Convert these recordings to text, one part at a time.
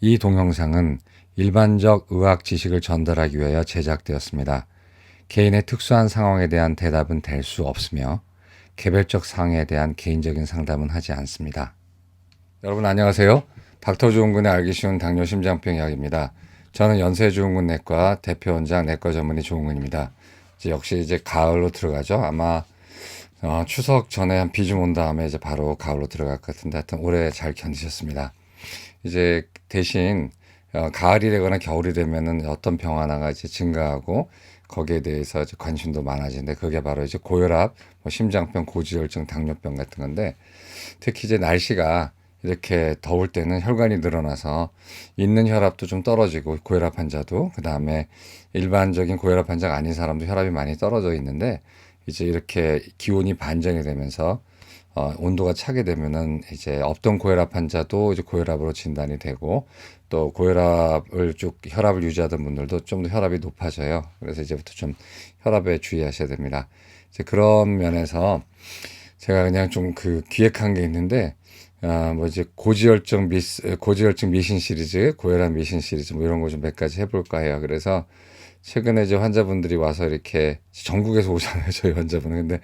이 동영상은 일반적 의학 지식을 전달하기 위하여 제작되었습니다. 개인의 특수한 상황에 대한 대답은 될 수 없으며 개별적 상황에 대한 개인적인 상담은 하지 않습니다. 여러분 안녕하세요. 닥터조은근의 알기 쉬운 당뇨 심장병 이야기입니다. 저는 연세조은근 내과 대표원장 내과 전문의 조은근입니다. 역시 이제 가을로 들어가죠. 아마 추석 전에 한 비좀 온 다음에 이제 바로 가을로 들어갈 것 같은데 하여튼 올해 잘 견디셨습니다. 이제 대신 가을이 되거나 겨울이 되면은 어떤 병 하나가 이제 증가하고 거기에 대해서 이제 관심도 많아지는데 그게 바로 이제 고혈압, 뭐 심장병, 고지혈증, 당뇨병 같은 건데 특히 이제 날씨가 이렇게 더울 때는 혈관이 늘어나서 있는 혈압도 좀 떨어지고 고혈압 환자도 그다음에 일반적인 고혈압 환자가 아닌 사람도 혈압이 많이 떨어져 있는데 이제 이렇게 기온이 반전이 되면서 온도가 차게 되면은 이제 없던 고혈압 환자도 이제 고혈압으로 진단이 되고 또 고혈압을 쭉 혈압을 유지하던 분들도 좀 더 혈압이 높아져요. 그래서 이제부터 좀 혈압에 주의하셔야 됩니다. 이제 그런 면에서 제가 그냥 좀 기획한 게 있는데 뭐 이제 고지혈증 미신 시리즈, 고혈압 미신 시리즈 뭐 이런 거 좀 몇 가지 해볼까 해요. 그래서 최근에 이제 환자분들이 와서 이렇게 전국에서 오잖아요. 저희 환자분은. 근데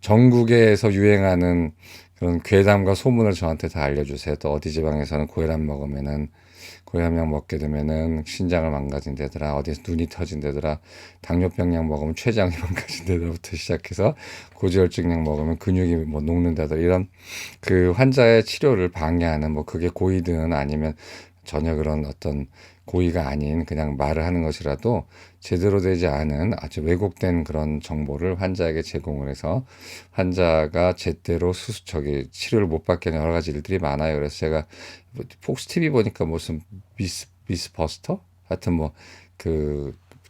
전국에서 유행하는 그런 괴담과 소문을 저한테 다 알려주세요. 또 어디 지방에서는 고혈압 먹으면은 고혈압약 먹게 되면은 신장을 망가진다더라. 어디서 눈이 터진다더라. 당뇨병 약 먹으면 췌장이 망가진다부터 시작해서 고지혈증 약 먹으면 근육이 뭐 녹는다더라. 이런 환자의 치료를 방해하는 뭐 그게 고의든 아니면 전혀 그런 어떤 고의가 아닌 그냥 말을 하는 것이라도 제대로 되지 않은 아주 왜곡된 그런 정보를 환자에게 제공을 해서 환자가 제대로 치료를 못 받게 하는 여러 가지 일들이 많아요. 그래서 제가 폭스 TV 보니까 무슨 미스버스터? 하여튼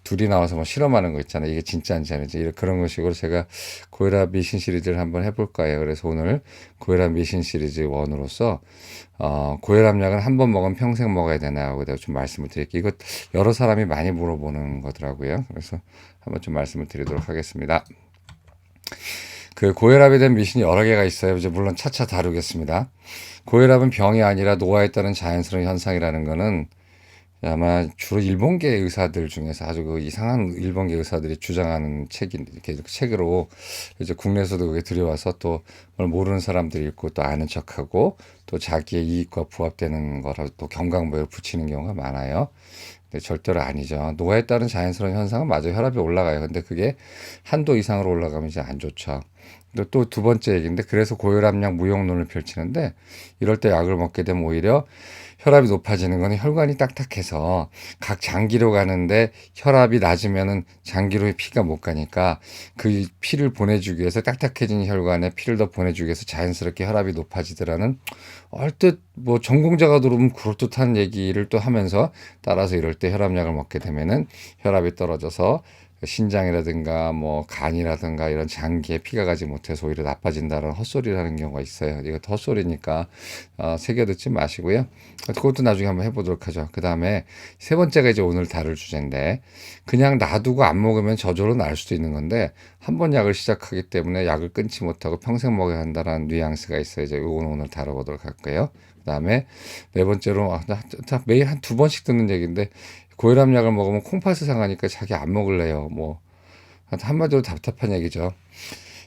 둘이 나와서 뭐 실험하는 거 있잖아요. 이게 진짜인지 아닌지 그런 식으로 제가 고혈압 미신 시리즈를 한번 해볼까 해요. 그래서 오늘 고혈압 미신 시리즈 1으로서 고혈압약은 한 번 먹으면 평생 먹어야 되나요? 내가 좀 말씀을 드릴게요. 이거 여러 사람이 많이 물어보는 거더라고요. 그래서 한번 좀 말씀을 드리도록 하겠습니다. 고혈압에 대한 미신이 여러 개가 있어요. 이제 물론 차차 다루겠습니다. 고혈압은 병이 아니라 노화에 따른 자연스러운 현상이라는 거는 아마 주로 일본계 의사들 중에서 아주 이상한 일본계 의사들이 주장하는 책으로 이제 국내에서도 그게 들여와서 또 뭘 모르는 사람들이 읽고 또 아는 척하고 또 자기의 이익과 부합되는 거라고 또 경강부에 붙이는 경우가 많아요. 근데 절대로 아니죠. 노화에 따른 자연스러운 현상은 맞아요. 혈압이 올라가요. 근데 그게 한도 이상으로 올라가면 이제 안 좋죠. 또 두 번째 얘기인데 그래서 고혈압약 무용론을 펼치는데 이럴 때 약을 먹게 되면 오히려 혈압이 높아지는 건 혈관이 딱딱해서 각 장기로 가는데 혈압이 낮으면은 장기로 피가 못 가니까 그 피를 보내주기 위해서 딱딱해진 혈관에 피를 더 보내주기 위해서 자연스럽게 혈압이 높아지더라는 얼뜻 뭐 전공자가 들으면 그럴듯한 얘기를 또 하면서 따라서 이럴 때 혈압약을 먹게 되면은 혈압이 떨어져서 신장이라든가 뭐 간이라든가 이런 장기에 피가 가지 못해서 오히려 나빠진다는 헛소리를 하는 경우가 있어요. 이거 헛소리니까 새겨 듣지 마시고요. 그것도 나중에 한번 해보도록 하죠. 그 다음에 세 번째가 이제 오늘 다룰 주제인데 그냥 놔두고 안 먹으면 저절로 나을 수도 있는 건데 한 번 약을 시작하기 때문에 약을 끊지 못하고 평생 먹어야 한다는 뉘앙스가 있어요. 이제 이거는 오늘 다뤄보도록 할게요. 그 다음에 네 번째로 매일 한 두 번씩 듣는 얘기인데 고혈압 약을 먹으면 콩팥을 상하니까 자기 안 먹을래요. 뭐 한마디로 답답한 얘기죠.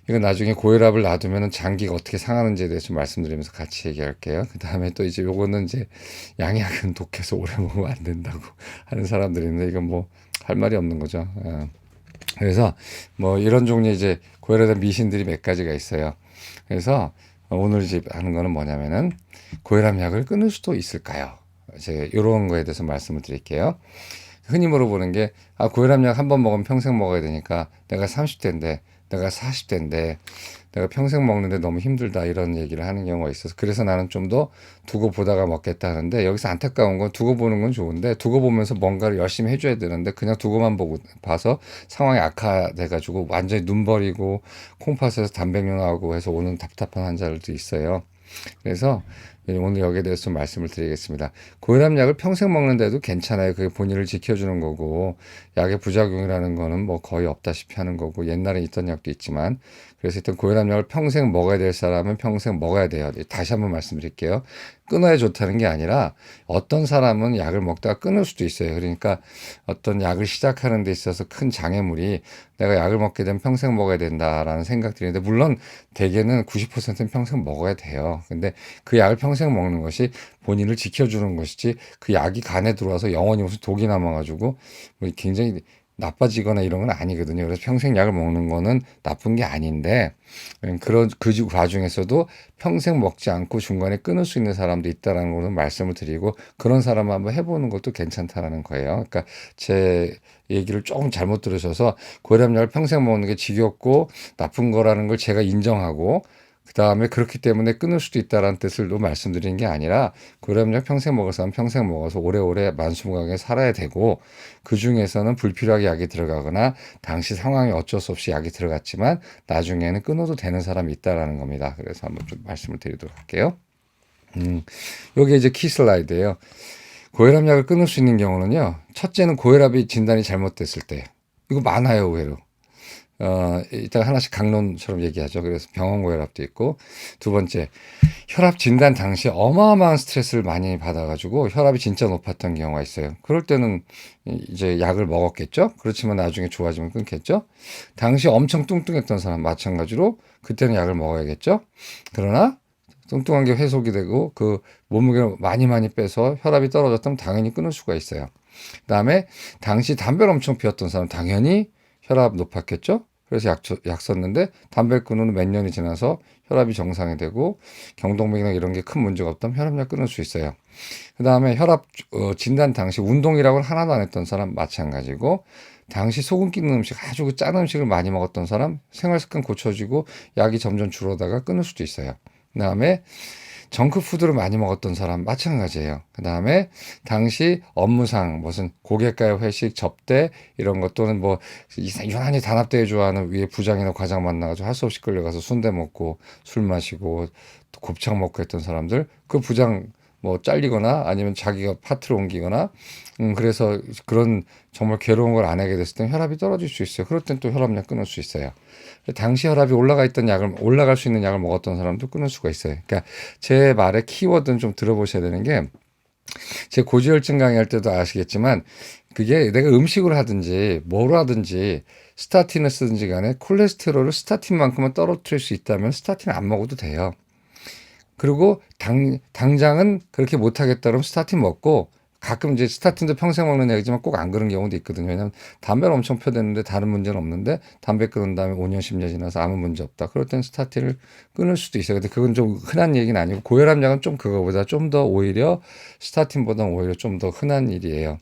이건 나중에 고혈압을 놔두면 장기가 어떻게 상하는지에 대해서 말씀드리면서 같이 얘기할게요. 그 다음에 또 이제 요거는 이제 양약은 독해서 오래 먹으면 안 된다고 하는 사람들이 있는데 이건 뭐 할 말이 없는 거죠. 그래서 뭐 이런 종류의 이제 고혈압에 대한 미신들이 몇 가지가 있어요. 그래서 오늘 이제 하는 거는 뭐냐면은 고혈압 약을 끊을 수도 있을까요? 제가 이런 거에 대해서 말씀을 드릴게요. 흔히 물어보는 게 고혈압약 한 번 먹으면 평생 먹어야 되니까 내가 30대인데 내가 40대인데 내가 평생 먹는데 너무 힘들다 이런 얘기를 하는 경우가 있어서 그래서 나는 좀 더 두고 보다가 먹겠다 하는데 여기서 안타까운 건 두고 보는 건 좋은데 두고 보면서 뭔가를 열심히 해줘야 되는데 그냥 두고만 봐서 상황이 악화돼 가지고 완전히 눈 버리고 콩팥에서 단백뇨 나오고 해서 오는 답답한 환자들도 있어요. 그래서 오늘 여기에 대해서 좀 말씀을 드리겠습니다. 고혈압약을 평생 먹는데도 괜찮아요. 그게 본인을 지켜주는 거고 약의 부작용이라는 거는 뭐 거의 없다시피 하는 거고 옛날에 있던 약도 있지만 그래서 일단 고혈압약을 평생 먹어야 될 사람은 평생 먹어야 돼요. 다시 한번 말씀드릴게요. 끊어야 좋다는 게 아니라 어떤 사람은 약을 먹다가 끊을 수도 있어요. 그러니까 어떤 약을 시작하는 데 있어서 큰 장애물이 내가 약을 먹게 되면 평생 먹어야 된다라는 생각들이 있는데 물론 대개는 90%는 평생 먹어야 돼요. 근데 그 약을 평생 먹는 것이 본인을 지켜주는 것이지 그 약이 간에 들어와서 영원히 무슨 독이 남아가지고 뭐 굉장히 나빠지거나 이런 건 아니거든요. 그래서 평생 약을 먹는 거는 나쁜 게 아닌데 그런 그 과정에서도 평생 먹지 않고 중간에 끊을 수 있는 사람도 있다라는 거는 말씀을 드리고 그런 사람 한번 해보는 것도 괜찮다라는 거예요. 그러니까 제 얘기를 조금 잘못 들으셔서 고혈압약을 평생 먹는 게 지겹고 나쁜 거라는 걸 제가 인정하고 그 다음에 그렇기 때문에 끊을 수도 있다라는 뜻을로 말씀드리는 게 아니라 고혈압약 평생 먹을 사람 평생 먹어서 오래오래 만수무강하게 살아야 되고 그 중에서는 불필요하게 약이 들어가거나 당시 상황이 어쩔 수 없이 약이 들어갔지만 나중에는 끊어도 되는 사람이 있다라는 겁니다. 그래서 한번 좀 말씀을 드리도록 할게요. 요게 이제 키 슬라이드예요. 고혈압약을 끊을 수 있는 경우는요. 첫째는 고혈압이 진단이 잘못됐을 때. 이거 많아요, 의외로. 이따가 하나씩 강론처럼 얘기하죠. 그래서 병원 고혈압도 있고. 두 번째, 혈압 진단 당시 어마어마한 스트레스를 많이 받아가지고 혈압이 진짜 높았던 경우가 있어요. 그럴 때는 이제 약을 먹었겠죠. 그렇지만 나중에 좋아지면 끊겠죠. 당시 엄청 뚱뚱했던 사람 마찬가지로 그때는 약을 먹어야겠죠. 그러나 뚱뚱한 게 회복이 되고 그 몸무게를 많이 빼서 혈압이 떨어졌다면 당연히 끊을 수가 있어요. 그다음에 당시 담배를 엄청 피웠던 사람 당연히 혈압 높았겠죠. 그래서 약 썼는데 담배 끊은 후 몇 년이 지나서 혈압이 정상이 되고 경동맥이나 이런 게 큰 문제가 없다면 혈압약 끊을 수 있어요. 그 다음에 혈압 진단 당시 운동이라고는 하나도 안 했던 사람 마찬가지고 당시 소금 끼는 음식 아주 짠 음식을 많이 먹었던 사람 생활습관 고쳐지고 약이 점점 줄어다가 끊을 수도 있어요. 그 다음에 정크푸드를 많이 먹었던 사람 마찬가지예요. 그 다음에 당시 업무상 무슨 고객과의 회식, 접대 이런 것 또는 뭐 유난히 단합대회 좋아하는 위에 부장이나 과장 만나가지고 할 수 없이 끌려가서 순대 먹고 술 마시고 또 곱창 먹고 했던 사람들 그 부장 뭐 잘리거나 아니면 자기가 파트로 옮기거나 그래서 그런 정말 괴로운 걸 안 하게 됐을 땐 혈압이 떨어질 수 있어요. 그럴 땐 또 혈압약 끊을 수 있어요. 당시 혈압이 올라갈 수 있는 약을 먹었던 사람도 끊을 수가 있어요. 그러니까 제 말의 키워드는 좀 들어보셔야 되는 게 제 고지혈증 강의할 때도 아시겠지만 그게 내가 음식을 하든지 뭐로 하든지 스타틴을 쓰든지 간에 콜레스테롤을 스타틴만큼은 떨어뜨릴 수 있다면 스타틴 안 먹어도 돼요. 그리고 당장은 그렇게 못하겠다 그러면 스타틴 먹고 가끔 이제 스타틴도 평생 먹는 약이지만 꼭 안 그런 경우도 있거든요. 왜냐하면 담배를 엄청 펴댔는데 다른 문제는 없는데 담배 끊은 다음에 5년, 10년 지나서 아무 문제 없다. 그럴 땐 스타틴을 끊을 수도 있어요. 근데 그건 좀 흔한 얘기는 아니고 고혈압약은 좀 그거보다 좀 더 오히려 스타틴보다 오히려 좀 더 흔한 일이에요.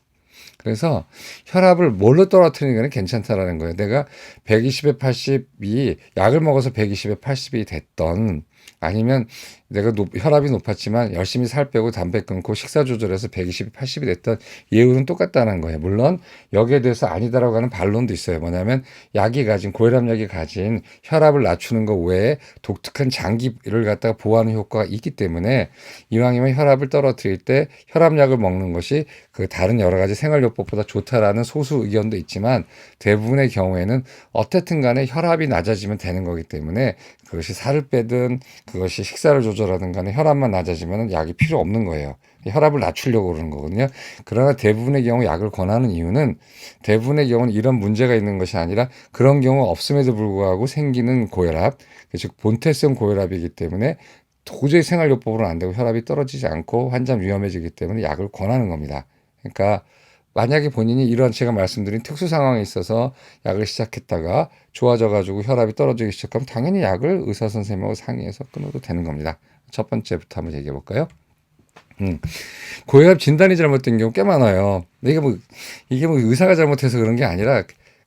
그래서 혈압을 뭘로 떨어뜨리는 건 괜찮다라는 거예요. 내가 120에 80이 약을 먹어서 120에 80이 됐던 아니면 내가 혈압이 높았지만 열심히 살 빼고 담배 끊고 식사 조절해서 120이 80이 됐던 이유는 똑같다는 거예요. 물론 여기에 대해서 아니다라고 하는 반론도 있어요. 뭐냐면 고혈압약이 가진 혈압을 낮추는 것 외에 독특한 장기를 갖다가 보호하는 효과가 있기 때문에 이왕이면 혈압을 떨어뜨릴 때 혈압약을 먹는 것이 그 다른 여러 가지 생활요법보다 좋다라는 소수 의견도 있지만 대부분의 경우에는 어쨌든 간에 혈압이 낮아지면 되는 거기 때문에 그것이 살을 빼든 그것이 식사를 조절하든 간에 혈압만 낮아지면 약이 필요 없는 거예요. 혈압을 낮추려고 그러는 거거든요. 그러나 대부분의 경우 약을 권하는 이유는 대부분의 경우는 이런 문제가 있는 것이 아니라 그런 경우 없음에도 불구하고 생기는 고혈압, 즉 본태성 고혈압이기 때문에 도저히 생활요법으로는 안 되고 혈압이 떨어지지 않고 환자는 위험해지기 때문에 약을 권하는 겁니다. 그러니까 만약에 본인이 이런 제가 말씀드린 특수 상황에 있어서 약을 시작했다가 좋아져가지고 혈압이 떨어지기 시작하면 당연히 약을 의사 선생님하고 상의해서 끊어도 되는 겁니다. 첫 번째부터 한번 얘기해 볼까요? 고혈압 진단이 잘못된 경우 꽤 많아요. 이게 뭐 의사가 잘못해서 그런 게 아니라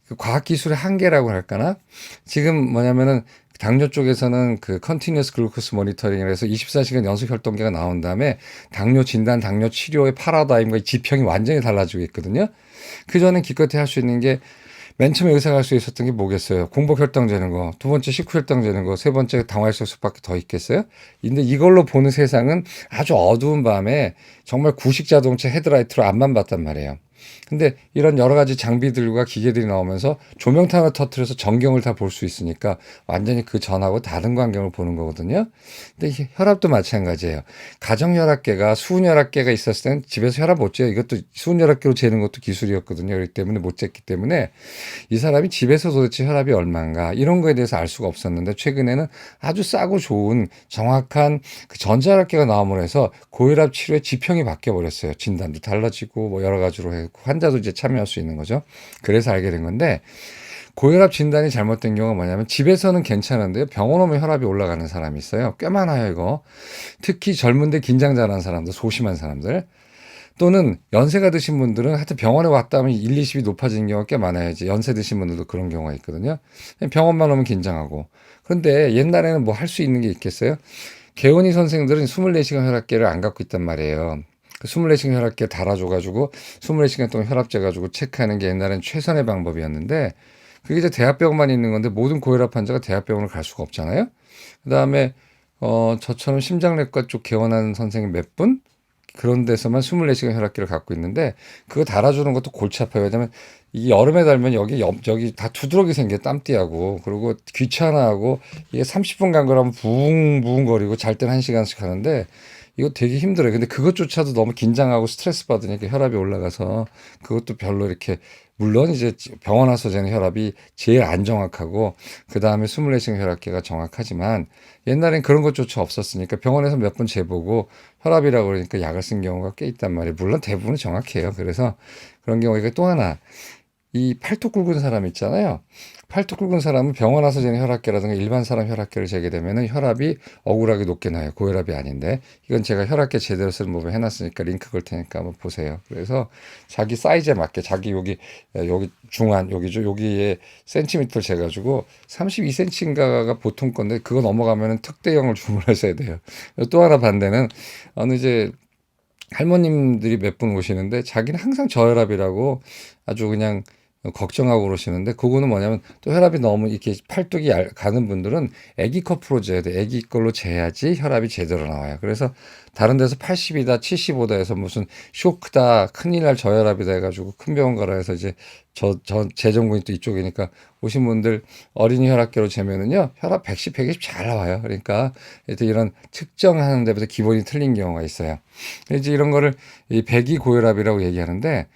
그 과학기술의 한계라고 할까나? 지금 뭐냐면은 당뇨 쪽에서는 그 컨티뉴어스 글루코스 모니터링을 해서 24시간 연속 혈당계가 나온 다음에 당뇨 진단, 당뇨 치료의 파라다임과 지평이 완전히 달라지고 있거든요. 그전엔 기껏해 할 수 있는 게 맨 처음에 의사가 할 수 있었던 게 뭐겠어요? 공복 혈당 재는 거, 두 번째 식후 혈당 재는 거, 세 번째 당화혈색소밖에 더 있겠어요? 근데 이걸로 보는 세상은 아주 어두운 밤에 정말 구식 자동차 헤드라이트로 앞만 봤단 말이에요. 근데 이런 여러 가지 장비들과 기계들이 나오면서 조명탄을 터트려서 전경을 다 볼 수 있으니까 완전히 그 전하고 다른 광경을 보는 거거든요. 근데 혈압도 마찬가지예요. 가정혈압계가 수은혈압계가 있었을 때는 집에서 혈압 못 재요. 이것도 수은혈압계로 재는 것도 기술이었거든요. 그렇기 때문에 못 쟀기 때문에 이 사람이 집에서 도대체 혈압이 얼마인가 이런 거에 대해서 알 수가 없었는데 최근에는 아주 싸고 좋은 정확한 그 전자혈압계가 나옴으로 해서 고혈압 치료의 지평이 바뀌어 버렸어요. 진단도 달라지고 뭐 여러 가지로 해서 환자도 이제 참여할 수 있는 거죠. 그래서 알게 된 건데 고혈압 진단이 잘못된 경우가 뭐냐면 집에서는 괜찮은데요. 병원 오면 혈압이 올라가는 사람이 있어요. 꽤 많아요, 이거. 특히 젊은데 긴장 잘하는 사람들, 소심한 사람들. 또는 연세가 드신 분들은 하여튼 병원에 왔다 하면 1, 20이 높아지는 경우가 꽤 많아요. 이제 연세 드신 분들도 그런 경우가 있거든요. 병원만 오면 긴장하고. 그런데 옛날에는 뭐 할 수 있는 게 있겠어요? 개원이 선생들은 24시간 혈압계를 안 갖고 있단 말이에요. 그 24시간 혈압계 달아줘가지고 24시간 동안 혈압 재가지고 체크하는 게 옛날엔 최선의 방법이었는데 그게 이제 대학병원만 있는 건데 모든 고혈압 환자가 대학병원을 갈 수가 없잖아요. 그 다음에 저처럼 심장내과 쪽 개원하는 선생님 몇 분? 그런 데서만 24시간 혈압계를 갖고 있는데 그거 달아주는 것도 골치 아파요. 왜냐면 이 여름에 달면 여기 다 두드러기 생겨 땀띠하고 그리고 귀찮아하고 이게 30분 간 거라면 붕붕 거리고 잘 때는 1시간씩 하는데 이거 되게 힘들어요. 근데 그것조차도 너무 긴장하고 스트레스 받으니까 혈압이 올라가서 그것도 별로 이렇게 물론 이제 병원 와서 재는 혈압이 제일 안 정확하고 그 다음에 24시간 혈압계가 정확하지만 옛날엔 그런 것조차 없었으니까 병원에서 몇 번 재보고 혈압이라고 그러니까 약을 쓴 경우가 꽤 있단 말이에요. 물론 대부분은 정확해요. 그래서 그런 경우가 또 하나 이 팔뚝 굵은 사람 있잖아요. 팔뚝 굵은 사람은 병원 와서 재는 혈압계라든가 일반 사람 혈압계를 재게 되면 혈압이 억울하게 높게 나요. 고혈압이 아닌데. 이건 제가 혈압계 제대로 쓰는 법을 해놨으니까 링크 걸 테니까 한번 보세요. 그래서 자기 사이즈에 맞게 자기 여기 중안 여기죠. 여기에 센티미터를 재가지고 32cm인가가 보통 건데 그거 넘어가면 특대형을 주문하셔야 돼요. 또 하나 반대는 어느 이제 할머님들이 몇 분 오시는데 자기는 항상 저혈압이라고 아주 그냥 걱정하고 그러시는데 그거는 뭐냐면 또 혈압이 너무 이렇게 팔뚝이 가는 분들은 아기 컵으로 재야 돼. 아기 걸로 재야지 혈압이 제대로 나와요. 그래서 다른 데서 80이다, 75다 해서 무슨 쇼크다, 큰일 날 저혈압이다 해가지고 큰 병원 가라 해서 이제 제 전공이 또 이쪽이니까 오신 분들 어린이 혈압계로 재면은요 혈압 110, 120 잘 나와요. 그러니까 이런 측정하는 데부터 기본이 틀린 경우가 있어요. 이제 이런 거를 이 배기 고혈압이라고 얘기하는데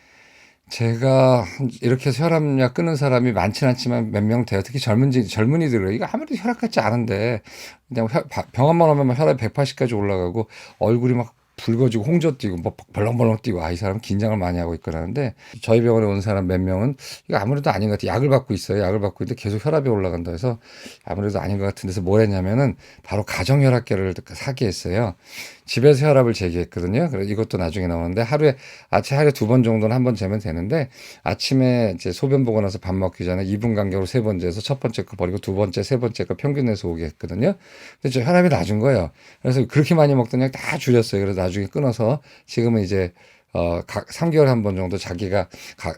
제가 이렇게 해서 혈압약 끊은 사람이 많지는 않지만 몇 명 돼요. 특히 젊은이들은 이거 아무래도 혈압 같지 않은데 그냥 병원만 오면 막 혈압 180까지 올라가고 얼굴이 막 붉어지고 홍조 뛰고 뭐 벌렁벌렁 뛰고 이 사람 긴장을 많이 하고 있거라는데 저희 병원에 온 사람 몇 명은 이거 아무래도 아닌 것 같아요. 약을 받고 있어요. 약을 받고 있는데 계속 혈압이 올라간다 해서 아무래도 아닌 것 같은 데서 뭘 했냐면은 바로 가정혈압계를 사게 했어요. 집에서 혈압을 재기했거든요. 그래서 이것도 나중에 나오는데 하루에 2번 정도는 한 번 재면 되는데 아침에 이제 소변 보고 나서 밥 먹기 전에 2분 간격으로 3번 재서 첫 번째 거 버리고 두 번째, 세 번째 거 평균 내서 오게 했거든요. 근데 저 혈압이 낮은 거예요. 그래서 그렇게 많이 먹던 약 다 줄였어요. 그래서 나중에 끊어서 지금은 이제 각 3개월에 한 번 정도 자기가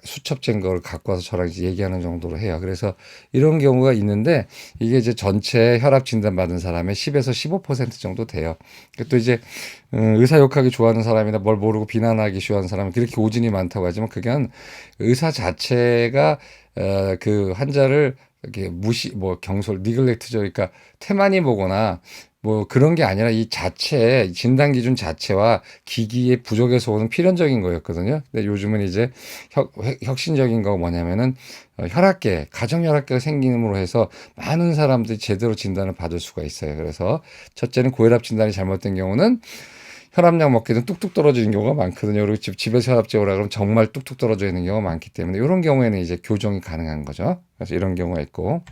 수첩된 걸 갖고 와서 저랑 이제 얘기하는 정도로 해요. 그래서 이런 경우가 있는데 이게 이제 전체 혈압 진단 받은 사람의 10에서 15% 정도 돼요. 또 이제 의사 욕하기 좋아하는 사람이나 뭘 모르고 비난하기 좋아하는 사람은 그렇게 오진이 많다고 하지만 그건 의사 자체가 그 환자를 이렇게 니글렉트죠. 그러니까 태만히 보거나 뭐 그런 게 아니라 이 자체 진단 기준 자체와 기기의 부족에서 오는 필연적인 거였거든요. 근데 요즘은 이제 혁신적인 거 뭐냐면은 혈압계, 가정 혈압계가 생김으로 해서 많은 사람들이 제대로 진단을 받을 수가 있어요. 그래서 첫째는 고혈압 진단이 잘못된 경우는 혈압약 먹게 되면 뚝뚝 떨어지는 경우가 많거든요. 그리고 집에서 혈압 재우라 그러면 정말 뚝뚝 떨어져 있는 경우가 많기 때문에 이런 경우에는 이제 교정이 가능한 거죠. 그래서 이런 경우가 있고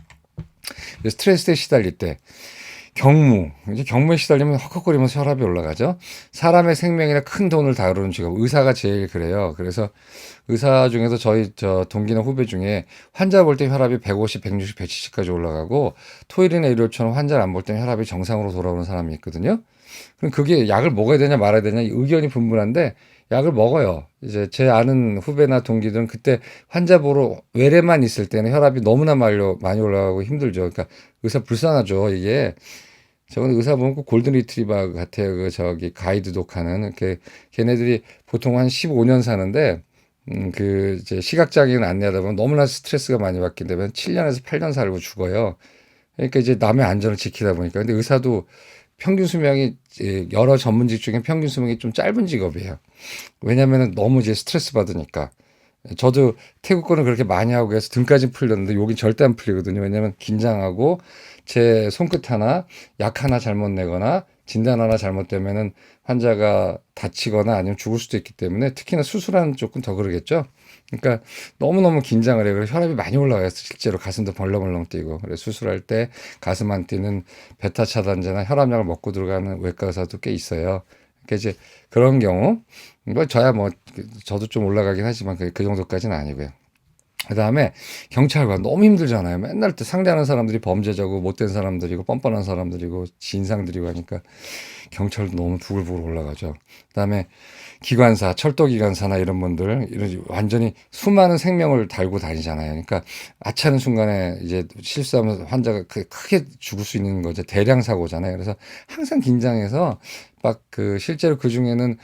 스트레스에 시달릴 때 이제 경무에 시달리면 헉헉거리면서 혈압이 올라가죠. 사람의 생명이나 큰 돈을 다루는 직업, 의사가 제일 그래요. 그래서 의사 중에서 저 동기나 후배 중에 환자 볼 때 혈압이 150, 160, 170까지 올라가고 토일이나 일요일처럼 환자를 안 볼 때는 혈압이 정상으로 돌아오는 사람이 있거든요. 그럼 그게 약을 먹어야 되냐 말아야 되냐 의견이 분분한데 약을 먹어요. 이제 제 아는 후배나 동기들은 그때 환자 보러 외래만 있을 때는 혈압이 너무나 많이 올라가고 힘들죠. 그러니까 의사 불쌍하죠. 이게 저건 의사 보면 꼭 골든 리트리버 같아요. 가이드 독하는 걔네들이 보통 한 15년 사는데 이제 시각장애인 안내하다 보면 너무나 스트레스가 많이 받게 되면 7년에서 8년 살고 죽어요. 그러니까 이제 남의 안전을 지키다 보니까. 근데 의사도 평균 수명이 여러 전문직 중에 평균 수명이 좀 짧은 직업이에요. 왜냐면은 너무 이제 스트레스 받으니까. 저도 태국권을 그렇게 많이 하고 해서 등까지 풀렸는데 여긴 절대 안 풀리거든요. 왜냐면 긴장하고 제 손끝 하나, 약 하나 잘못 내거나 진단 하나 잘못되면은 환자가 다치거나 아니면 죽을 수도 있기 때문에 특히나 수술하는 쪽은 더 그러겠죠. 그러니까 너무너무 긴장을 해요. 그래서 혈압이 많이 올라가요. 실제로 가슴도 벌렁벌렁 뛰고. 그래서 수술할 때 가슴 안 뛰는 베타 차단제나 혈압약을 먹고 들어가는 외과 의사도 꽤 있어요. 그러니까 이제 그런 경우, 뭐 저야 뭐 저도 좀 올라가긴 하지만 그 정도까지는 아니고요. 그다음에 경찰관 너무 힘들잖아요. 맨날 또 상대하는 사람들이 범죄자고 못된 사람들이고 뻔뻔한 사람들이고 진상들이고 하니까 경찰도 너무 부글부글 올라가죠. 그다음에 기관사, 철도 기관사나 이런 분들 이런 완전히 수많은 생명을 달고 다니잖아요. 그러니까 아차하는 순간에 이제 실수하면 환자가 크게 죽을 수 있는 거죠. 대량 사고잖아요. 그래서 항상 긴장해서 막 실제로 그 중에는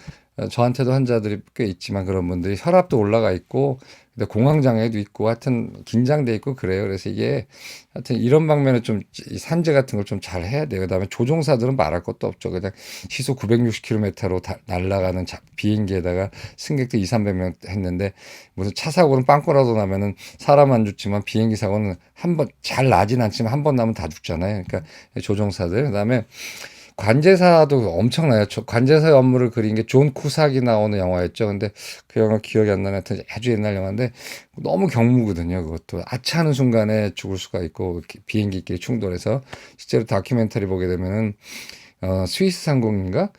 저한테도 환자들이 꽤 있지만 그런 분들이 혈압도 올라가 있고 근데 공황장애도 있고 하여튼 긴장돼 있고 그래요. 그래서 이게 하여튼 이런 방면에 좀 산재 같은 걸 좀 잘 해야 돼요. 그다음에 조종사들은 말할 것도 없죠. 그냥 시속 960km로 날아가는 비행기에다가 승객들 2, 300명 했는데 무슨 차 사고는 빵꾸라도 나면은 사람 안 죽지만 비행기 사고는 한 번 잘 나진 않지만 한 번 나면 다 죽잖아요. 그러니까 조종사들 그다음에 관제사도 엄청나요. 관제사의 업무를 그린 게 존 쿠삭이 나오는 영화였죠. 근데 그 영화 기억이 안 나네. 하여튼 아주 옛날 영화인데 너무 경무거든요. 그것도 아차하는 순간에 죽을 수가 있고 비행기끼리 충돌해서 실제로 다큐멘터리 보게 되면은 스위스 상공인가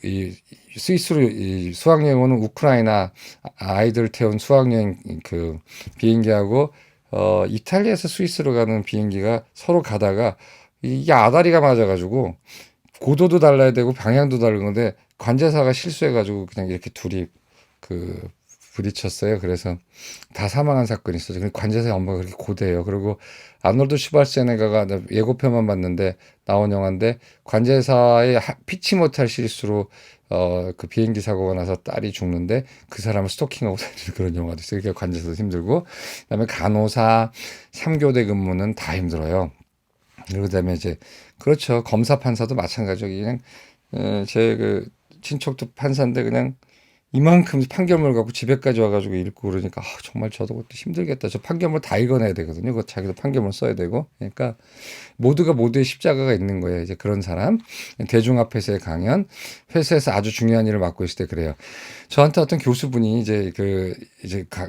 이 스위스로 이 수학여행 오는 우크라이나 아이들 태운 수학여행 비행기하고 이탈리아에서 스위스로 가는 비행기가 서로 가다가 이게 아다리가 맞아가지고 고도도 달라야 되고 방향도 다른 건데 관제사가 실수해가지고 그냥 이렇게 둘이 그 부딪혔어요. 그래서 다 사망한 사건이 있었죠. 관제사의 업무가 그렇게 고대해요. 그리고 아놀드 슈발제네가가 예고편만 봤는데 나온 영화인데 관제사의 피치 못할 실수로 그 비행기 사고가 나서 딸이 죽는데 그 사람을 스토킹하고 다니는 그런 영화도 있어요. 그러니까 관제사도 힘들고 그다음에 간호사 3교대 근무는 다 힘들어요. 그다음에 이제 그렇죠. 검사 판사도 마찬가지죠. 그냥 제 친척도 판사인데 그냥 이만큼 판결문 갖고 집에까지 와가지고 읽고 그러니까 정말 저도 그것도 힘들겠다. 저 판결문 다 읽어내야 되거든요. 그 자기도 판결문 써야 되고 그러니까 모두가 모두의 십자가가 있는 거예요. 이제 그런 사람 대중 앞에서의 강연 회사에서 아주 중요한 일을 맡고 있을 때 그래요. 저한테 어떤 교수분이 이제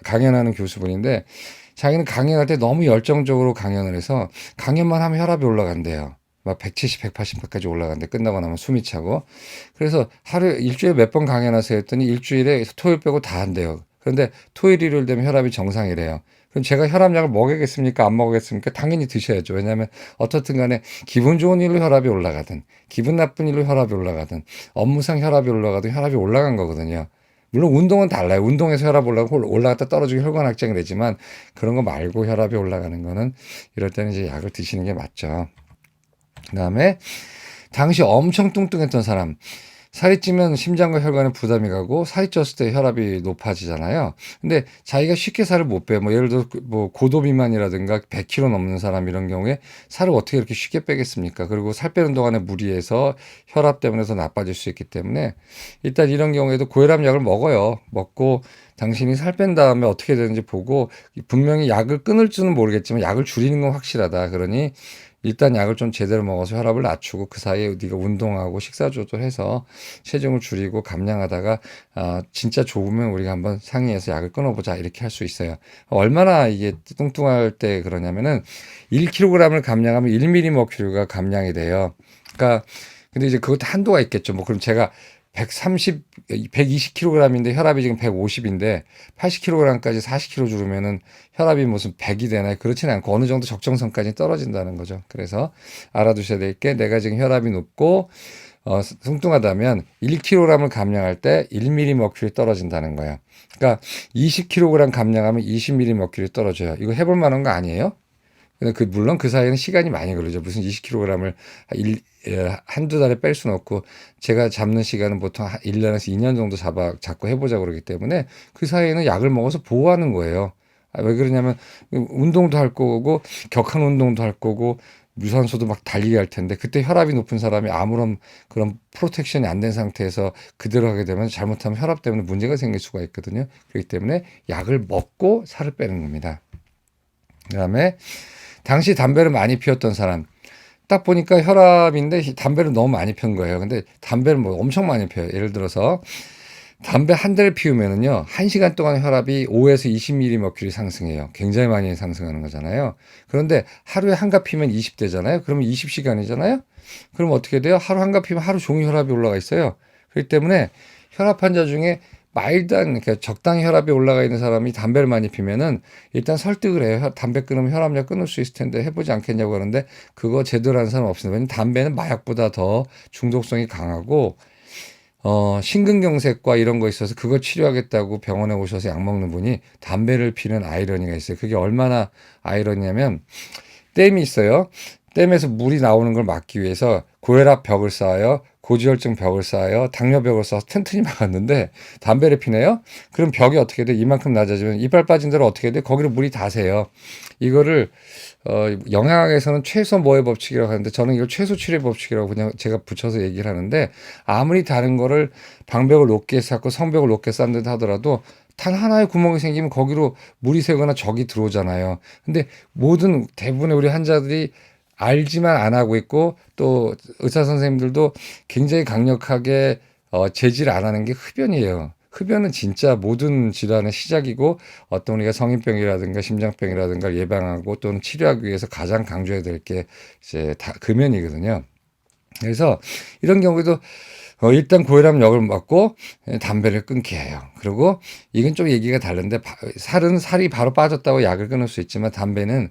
강연하는 교수분인데 자기는 강연할 때 너무 열정적으로 강연을 해서 강연만 하면 혈압이 올라간대요. 막 170, 180까지 올라간대. 끝나고 나면 숨이 차고. 그래서 일주일에 몇 번 강연하세요 했더니 일주일에 토요일 빼고 다 한대요. 그런데 토요일, 일요일 되면 혈압이 정상이래요. 그럼 제가 혈압약을 먹여야겠습니까? 안 먹어야겠습니까? 당연히 드셔야죠. 왜냐하면 어떻든 간에 기분 좋은 일로 혈압이 올라가든 기분 나쁜 일로 혈압이 올라가든 업무상 혈압이 올라가든 혈압이 올라간 거거든요. 물론 운동은 달라요. 운동에서 혈압 올라갔다 떨어지고 혈관 확장이 되지만 그런 거 말고 혈압이 올라가는 거는 이럴 때는 이제 약을 드시는 게 맞죠. 그다음에 당시 엄청 뚱뚱했던 사람 살이 찌면 심장과 혈관에 부담이 가고 살이 쪘을 때 혈압이 높아지잖아요. 근데 자기가 쉽게 살을 못 빼요. 뭐 예를 들어 뭐 고도 비만이라든가 100kg 넘는 사람 이런 경우에 살을 어떻게 이렇게 쉽게 빼겠습니까? 그리고 살 빼는 동안에 무리해서 혈압 때문에 더 나빠질 수 있기 때문에 일단 이런 경우에도 고혈압 약을 먹어요. 먹고 당신이 살 뺀 다음에 어떻게 되는지 보고 분명히 약을 끊을 줄은 모르겠지만 약을 줄이는 건 확실하다. 그러니 일단 약을 좀 제대로 먹어서 혈압을 낮추고 그 사이에 네가 운동하고 식사 조절해서 체중을 줄이고 감량하다가 진짜 좋으면 우리가 한번 상의해서 약을 끊어보자 이렇게 할 수 있어요. 얼마나 이게 뚱뚱할 때 그러냐면은 1kg을 감량하면 1mm가 감량이 돼요. 그러니까 근데 이제 그것도 한도가 있겠죠. 뭐 그럼 제가 120kg인데 혈압이 지금 150인데 80kg까지 40kg 줄으면은 혈압이 무슨 100이 되나요? 그렇지는 않고 어느 정도 적정선까지 떨어진다는 거죠. 그래서 알아두셔야 될 게 내가 지금 혈압이 높고 뚱뚱하다면 1kg을 감량할 때 1mmmercury 떨어진다는 거예요. 그러니까 20kg 감량하면 20mmmercury 떨어져요. 이거 해볼 만한 거 아니에요? 근데 물론 그 사이에는 시간이 많이 걸리죠. 무슨 20kg을 한두 달에 뺄 수는 없고, 제가 잡는 시간은 보통 1년에서 2년 정도 잡고 해보자고 그러기 때문에 그 사이에는 약을 먹어서 보호하는 거예요. 왜 그러냐면, 운동도 할 거고, 격한 운동도 할 거고, 유산소도 막 달리게 할 텐데, 그때 혈압이 높은 사람이 아무런 그런 프로텍션이 안 된 상태에서 그대로 하게 되면 잘못하면 혈압 때문에 문제가 생길 수가 있거든요. 그렇기 때문에 약을 먹고 살을 빼는 겁니다. 그다음에 당시 담배를 많이 피웠던 사람, 딱 보니까 혈압인데 담배를 너무 많이 피운 거예요. 근데 담배를 뭐 엄청 많이 피워요. 예를 들어서 담배 한 대를 피우면은요, 1시간 동안 혈압이 5에서 20mmmercury 상승해요. 굉장히 많이 상승하는 거잖아요. 그런데 하루에 한 갑 피면 20대잖아요. 그러면 20시간이잖아요. 그럼 어떻게 돼요? 하루 한 갑 피면 하루 종일 혈압이 올라가 있어요. 그렇기 때문에 혈압 환자 중에 마일드한, 그러니까 적당히 혈압이 올라가 있는 사람이 담배를 많이 피면은 일단 설득을 해요. 담배 끊으면 혈압약 끊을 수 있을 텐데 해보지 않겠냐고 하는데, 그거 제대로 하는 사람 없습니다. 왜냐면 담배는 마약보다 더 중독성이 강하고, 심근경색과 이런 거 있어서 그거 치료하겠다고 병원에 오셔서 약 먹는 분이 담배를 피는 아이러니가 있어요. 그게 얼마나 아이러니냐면, 댐이 있어요. 댐에서 물이 나오는 걸 막기 위해서 고혈압 벽을 쌓아요. 고지혈증 벽을 쌓아요. 당뇨 벽을 쌓아서 튼튼히 막았는데 담배를 피네요. 그럼 벽이 어떻게 돼? 이만큼 낮아지면 이빨 빠진 대로 어떻게 돼? 거기로 물이 다 새요. 이거를 영양학에서는 최소 모의 법칙이라고 하는데, 저는 이걸 최소 출혈 법칙이라고 그냥 제가 붙여서 얘기를 하는데, 아무리 다른 거를 방벽을 높게 쌓고 성벽을 높게 쌓는 듯 하더라도 단 하나의 구멍이 생기면 거기로 물이 새거나 적이 들어오잖아요. 근데 대부분의 우리 환자들이 알지만 안 하고 있고, 또 의사 선생님들도 굉장히 강력하게 제지를 안 하는 게 흡연이에요. 흡연은 진짜 모든 질환의 시작이고, 어떤 우리가 성인병이라든가 심장병이라든가 예방하고 또는 치료하기 위해서 가장 강조해야 될 게 이제 다 금연이거든요. 그래서 이런 경우에도 일단 고혈압 약을 먹고 담배를 끊게 해요. 그리고 이건 좀 얘기가 다른데, 살이 바로 빠졌다고 약을 끊을 수 있지만, 담배는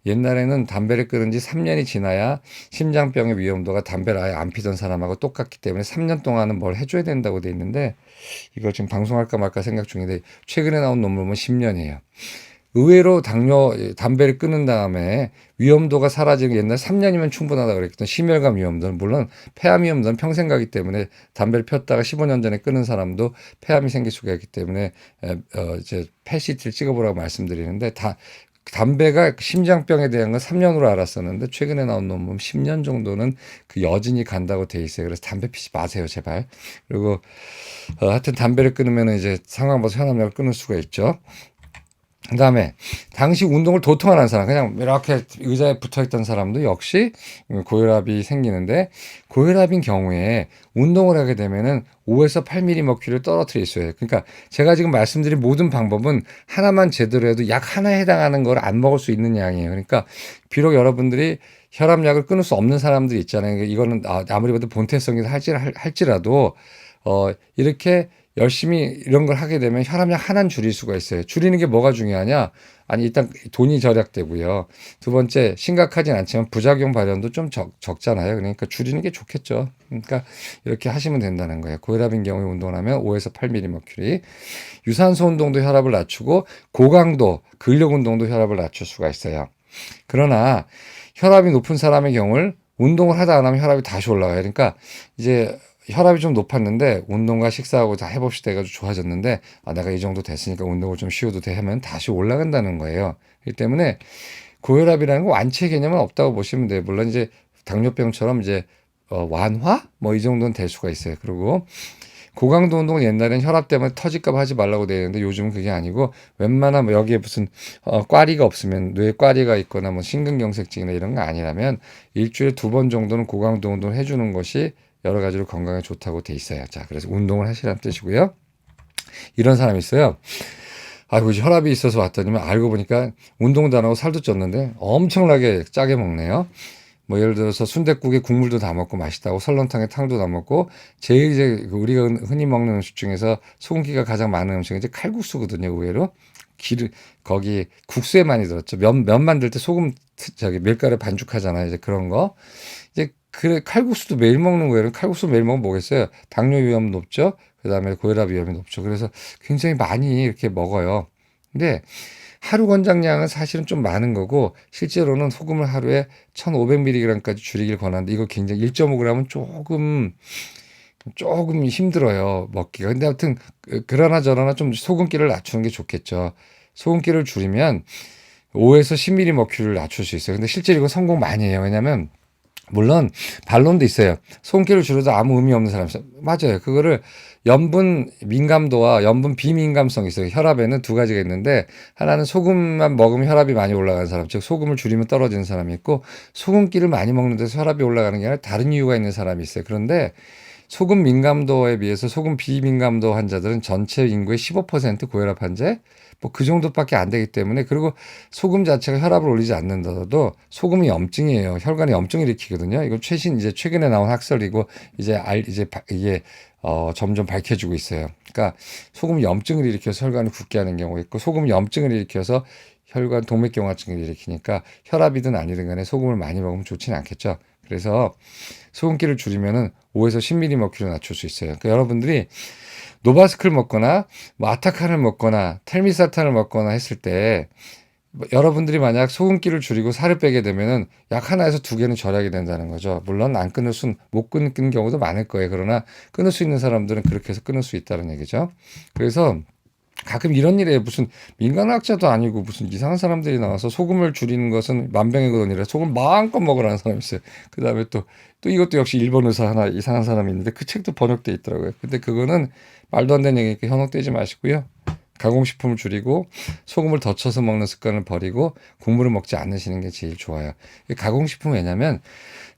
옛날에는 담배를 끊은 지 3년이 지나야 심장병의 위험도가 담배를 아예 안 피던 사람하고 똑같기 때문에 3년 동안은 뭘 해줘야 된다고 돼 있는데, 이걸 지금 방송할까 말까 생각 중인데, 최근에 나온 논문은 10년이에요. 의외로 담배를 끊은 다음에 위험도가 사라지는, 옛날 3년이면 충분하다고 그랬던 심혈관 위험도는, 물론 폐암 위험도는 평생 가기 때문에 담배를 폈다가 15년 전에 끊은 사람도 폐암이 생길 수가 있기 때문에 이제 펫시트를 찍어보라고 말씀드리는데, 담배가 심장병에 대한 건 3년으로 알았었는데, 최근에 나온 논문 10년 정도는 그 여진이 간다고 돼 있어요. 그래서 담배 피지 마세요, 제발. 그리고 하여튼 담배를 끊으면 이제 상황 봐서 혈압약을 끊을 수가 있죠. 그 다음에 당시 운동을 도통 안 한 사람, 그냥 이렇게 의자에 붙어있던 사람도 역시 고혈압이 생기는데, 고혈압인 경우에 운동을 하게 되면은 5에서 8mmmercury를 떨어뜨릴 수 있어요. 그러니까 제가 지금 말씀드린 모든 방법은 하나만 제대로 해도 약 하나에 해당하는 걸 안 먹을 수 있는 양이에요. 그러니까 비록 여러분들이 혈압약을 끊을 수 없는 사람들이 있잖아요. 이거는 아무리 봐도 본태성이 할지라도 이렇게 열심히 이런 걸 하게 되면 혈압약 하나는 줄일 수가 있어요. 줄이는 게 뭐가 중요하냐? 아니, 일단 돈이 절약되고요. 두 번째, 심각하진 않지만 부작용 발현도 좀 적잖아요. 그러니까 줄이는 게 좋겠죠. 그러니까 이렇게 하시면 된다는 거예요. 고혈압인 경우에 운동을 하면 5에서 8mmmercury. 유산소 운동도 혈압을 낮추고, 고강도 근력 운동도 혈압을 낮출 수가 있어요. 그러나 혈압이 높은 사람의 경우를 운동을 하다 안 하면 혈압이 다시 올라가요. 그러니까 이제 혈압이 좀 높았는데 운동과 식사하고 다 해봅시다 해가지고 좋아졌는데, 내가 이 정도 됐으니까 운동을 좀 쉬어도 돼 하면 다시 올라간다는 거예요. 그렇기 때문에 고혈압이라는 건 완치의 개념은 없다고 보시면 돼요. 물론 이제 당뇨병처럼 이제 완화 뭐 이 정도는 될 수가 있어요. 그리고 고강도 운동은 옛날엔 혈압 때문에 터질까 봐 하지 말라고 되어 있는데, 요즘은 그게 아니고 웬만하면 뭐 여기에 무슨 꽈리가 없으면, 뇌에 꽈리가 있거나 뭐 심근경색증이나 이런 거 아니라면 일주일에 2번 정도는 고강도 운동을 해주는 것이 여러 가지로 건강에 좋다고 돼 있어요. 자, 그래서 운동을 하시라는 뜻이고요. 이런 사람이 있어요. 아이고, 혈압이 있어서 왔더니만 알고 보니까 운동도 안 하고 살도 쪘는데 엄청나게 짜게 먹네요. 뭐 예를 들어서 순댓국에 국물도 다 먹고 맛있다고, 설렁탕에 탕도 다 먹고, 제일 이제 우리가 흔히 먹는 음식 중에서 소금기가 가장 많은 음식은 이제 칼국수거든요. 의외로 거기 국수에 많이 들었죠. 면 만들 때 소금 밀가루 반죽하잖아요. 이제 그런 거. 이제 그래, 칼국수도 매일 먹는 거예요. 칼국수 매일 먹으면 뭐겠어요? 당뇨 위험 높죠. 그 다음에 고혈압 위험이 높죠. 그래서 굉장히 많이 이렇게 먹어요. 근데 하루 권장량은 사실은 좀 많은 거고 실제로는 소금을 하루에 1,500mg까지 줄이길 권하는데 이거 굉장히 1.5g은 조금 힘들어요 먹기가. 근데 아무튼 그러나 저러나 좀 소금기를 낮추는 게 좋겠죠. 소금기를 줄이면 5에서 10mm를 낮출 수 있어요. 근데 실제로 이거 성공 많이 해요. 왜냐면 물론 반론도 있어요. 소금기를 줄여도 아무 의미 없는 사람 있어요. 맞아요. 그거를 염분 민감도와 염분 비민감성이 있어요. 혈압에는 두 가지가 있는데 하나는 소금만 먹으면 혈압이 많이 올라가는 사람, 즉 소금을 줄이면 떨어지는 사람이 있고 소금기를 많이 먹는 데서 혈압이 올라가는 게 아니라 다른 이유가 있는 사람이 있어요. 그런데 소금 민감도에 비해서 소금 비민감도 환자들은 전체 인구의 15% 고혈압 환자에 뭐 그 정도밖에 안 되기 때문에 그리고 소금 자체가 혈압을 올리지 않는다도 소금이 염증이에요. 혈관에 염증을 일으키거든요. 이거 최근에 나온 학설이고 이게 점점 밝혀지고 있어요. 그러니까 소금이 염증을 일으켜서 혈관을 붓게 하는 경우가 있고 소금이 염증을 일으켜서 혈관 동맥경화증을 일으키니까 혈압이든 아니든 간에 소금을 많이 먹으면 좋지는 않겠죠. 그래서 소금기를 줄이면은 5에서 10mm를 낮출 수 있어요. 그러니까 여러분들이 노바스크를 먹거나 뭐 아타칸을 먹거나 텔미사탄을 먹거나 했을 때 여러분들이 만약 소금기를 줄이고 살을 빼게 되면은 약 하나에서 두 개는 절약이 된다는 거죠. 물론 못 끊는 경우도 많을 거예요. 그러나 끊을 수 있는 사람들은 그렇게 해서 끊을 수 있다는 얘기죠. 그래서 가끔 이런 일에 무슨 민간학자도 아니고 무슨 이상한 사람들이 나와서 소금을 줄이는 것은 만병의 소금 마음껏 먹으라는 사람이 있어요. 그 다음에 또 이것도 역시 일본 의사 하나 이상한 사람이 있는데 그 책도 번역돼 있더라고요. 근데 그거는 말도 안 되는 얘기니까 현혹되지 마시고요. 가공식품을 줄이고 소금을 더 쳐서 먹는 습관을 버리고 국물을 먹지 않으시는 게 제일 좋아요. 가공식품은 왜냐면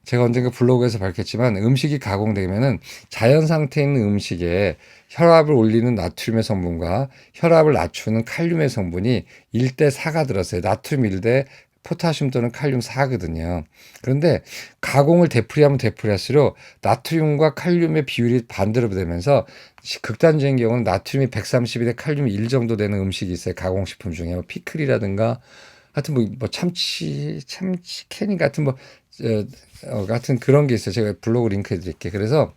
제가 언젠가 블로그에서 밝혔지만 음식이 가공되면은 자연 상태에 있는 음식에 혈압을 올리는 나트륨의 성분과 혈압을 낮추는 칼륨의 성분이 1대 4가 들었어요. 나트륨 1대 포타슘 또는 칼륨 4거든요. 그런데 가공을 되풀이하면 되풀이할수록 나트륨과 칼륨의 비율이 반대로 되면서 극단적인 경우는 나트륨이 130에 칼륨이 1 정도 되는 음식이 있어요. 가공식품 중에 뭐 피클이라든가 하여튼 뭐 참치 캔이 같은 같은 그런 게 있어요. 제가 블로그 링크 해드릴게요. 그래서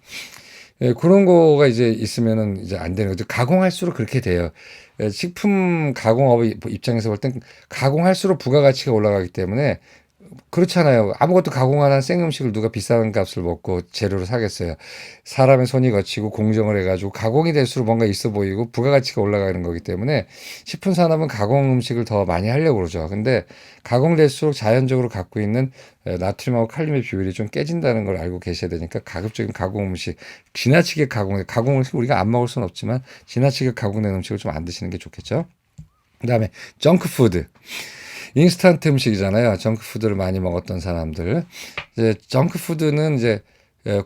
그런 거가 이제 있으면은 이제 안 되는 거죠. 가공할수록 그렇게 돼요. 식품 가공업 입장에서 볼 땐 가공할수록 부가가치가 올라가기 때문에 그렇잖아요. 아무것도 가공 안 한 생음식을 누가 비싼 값을 먹고 재료로 사겠어요. 사람의 손이 거치고 공정을 해가지고 가공이 될수록 뭔가 있어 보이고 부가가치가 올라가는 거기 때문에 식품 산업은 가공 음식을 더 많이 하려고 그러죠. 근데 가공될수록 자연적으로 갖고 있는 나트륨하고 칼륨의 비율이 좀 깨진다는 걸 알고 계셔야 되니까 가급적인 가공 음식, 가공을 우리가 안 먹을 수는 없지만 지나치게 가공된 음식을 좀 안 드시는 게 좋겠죠. 그다음에 정크푸드. 인스턴트 음식이잖아요. 정크푸드를 많이 먹었던 사람들. 이제 정크푸드는 이제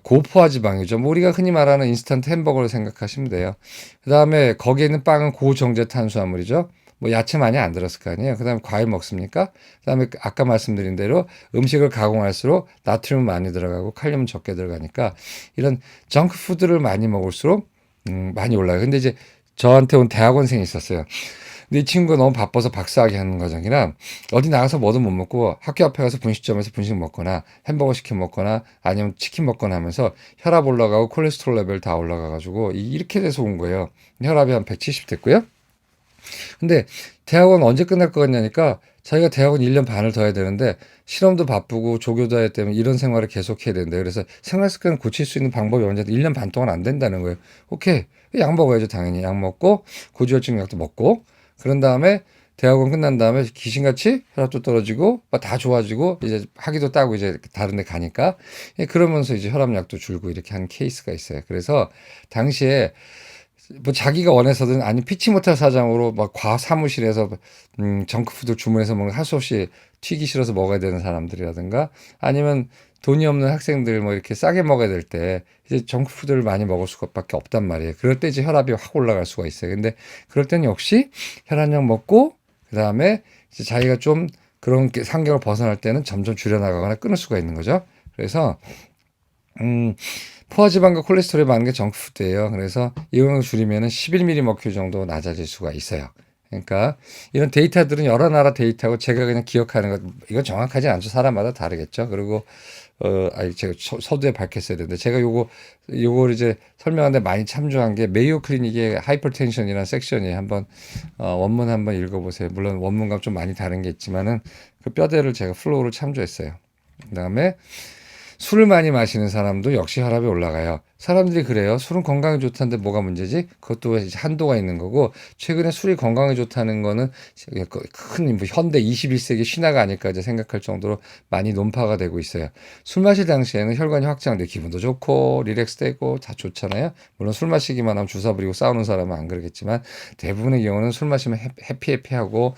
고포화 지방이죠. 뭐 우리가 흔히 말하는 인스턴트 햄버거를 생각하시면 돼요. 그 다음에 거기에 있는 빵은 고정제 탄수화물이죠. 뭐 야채 많이 안 들었을 거 아니에요. 그 다음에 과일 먹습니까? 그 다음에 아까 말씀드린 대로 음식을 가공할수록 나트륨 많이 들어가고 칼륨은 적게 들어가니까 이런 정크푸드를 많이 먹을수록 많이 올라요. 근데 이제 저한테 온 대학원생이 있었어요. 근데 이 친구가 너무 바빠서 박사학위 하는 과정이라 어디 나가서 뭐도 못 먹고 학교 앞에 가서 분식점에서 분식 먹거나 햄버거 시켜 먹거나 아니면 치킨 먹거나 하면서 혈압 올라가고 콜레스테롤 레벨 다 올라가가지고 이렇게 돼서 온 거예요. 혈압이 한 170 됐고요. 근데 대학원 언제 끝날 것 같냐니까 자기가 대학원 1년 반을 더 해야 되는데 실험도 바쁘고 조교도 해야 되면 이런 생활을 계속 해야 된대. 그래서 생활 습관을 고칠 수 있는 방법이 언제든 1년 반 동안 안 된다는 거예요. 오케이. 약 먹어야죠. 당연히 약 먹고 고지혈증 약도 먹고 그런 다음에 대학원 끝난 다음에 귀신같이 혈압도 떨어지고 다 좋아지고 이제 학위도 따고 이제 다른 데 가니까 그러면서 이제 혈압약도 줄고 이렇게 한 케이스가 있어요. 그래서 당시에 뭐 자기가 원해서든 아니 피치 못할 사정으로 막 사무실에서 정크푸드 주문해서 먹는 할 수 없이 튀기 싫어서 먹어야 되는 사람들이라든가 아니면 돈이 없는 학생들 뭐 이렇게 싸게 먹어야 될 때 이제 정크푸드를 많이 먹을 수밖에 없단 말이에요. 그럴 때 이제 혈압이 확 올라갈 수가 있어요. 근데 그럴 때는 역시 혈압약 먹고 그다음에 이제 자기가 좀 그런 환경을 벗어날 때는 점점 줄여나가거나 끊을 수가 있는 거죠. 그래서 포화지방과 콜레스테롤이 많은 게 정크푸드예요. 그래서 이걸 줄이면 11mmHg 정도 낮아질 수가 있어요. 그러니까 이런 데이터들은 여러 나라 데이터고 제가 그냥 기억하는 것 이건 정확하지 않죠. 사람마다 다르겠죠. 그리고 아니 제가 서두에 밝혔어야 되는데 제가 요걸 이제 설명하는데 많이 참조한 게 메이오 클리닉의 하이퍼텐션이라는 섹션이에요. 한번 원문 한번 읽어보세요. 물론 원문과 좀 많이 다른 게 있지만은 그 뼈대를 제가 플로우를 참조했어요. 그다음에 술을 많이 마시는 사람도 역시 혈압이 올라가요. 사람들이 그래요. 술은 건강에 좋다는데 뭐가 문제지? 그것도 이제 한도가 있는 거고, 최근에 술이 건강에 좋다는 거는 큰 현대 21세기 신화가 아닐까 이제 생각할 정도로 많이 논파가 되고 있어요. 술 마실 당시에는 혈관이 확장돼 기분도 좋고 릴렉스되고 다 좋잖아요. 물론 술 마시기만 하면 주사 부리고 싸우는 사람은 안 그러겠지만 대부분의 경우는 술 마시면 해피해피하고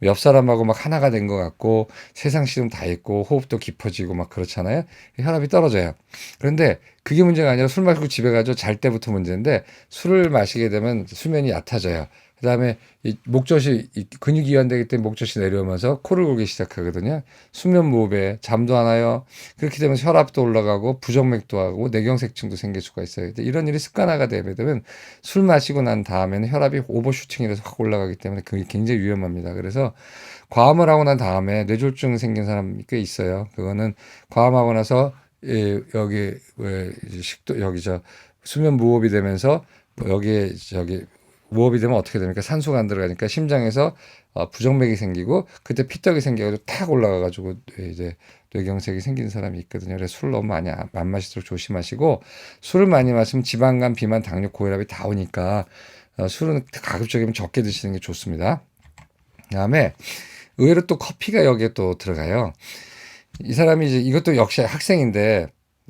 옆 사람하고 막 하나가 된 것 같고 세상 시름 다 있고 호흡도 깊어지고 막 그렇잖아요. 혈압이 떨어져요. 그런데 그게 문제가 아니라 술 마시고 집에 가죠. 잘 때부터 문제인데 술을 마시게 되면 수면이 얕아져요. 그다음에 이 목젖이 근육이 이완되기 때문에 목젖이 내려오면서 코를 골기 시작하거든요. 수면 무호흡에 잠도 안 와요. 그렇게 되면 혈압도 올라가고 부정맥도 하고 뇌경색증도 생길 수가 있어요. 이런 일이 습관화가 되면 술 마시고 난 다음에는 혈압이 오버슈팅이라서 확 올라가기 때문에 그게 굉장히 위험합니다. 그래서 과음을 하고 난 다음에 뇌졸중 생긴 사람이 꽤 있어요. 그거는 과음하고 나서 여기 왜 식도 여기 수면 무호흡이 되면서 여기에 무호흡이 되면 어떻게 됩니까? 산소가 안 들어가니까 심장에서 부정맥이 생기고 그때 피떡이 생겨가지고 탁 올라가가지고 이제 뇌경색이 생기는 사람이 있거든요. 그래서 술을 너무 많이 안 마시도록 조심하시고 술을 많이 마시면 지방간, 비만, 당뇨, 고혈압이 다 오니까 술은 가급적이면 적게 드시는 게 좋습니다. 그다음에 의외로 또 커피가 여기에 또 들어가요. 이 사람이 이제 이것도 역시 학생인데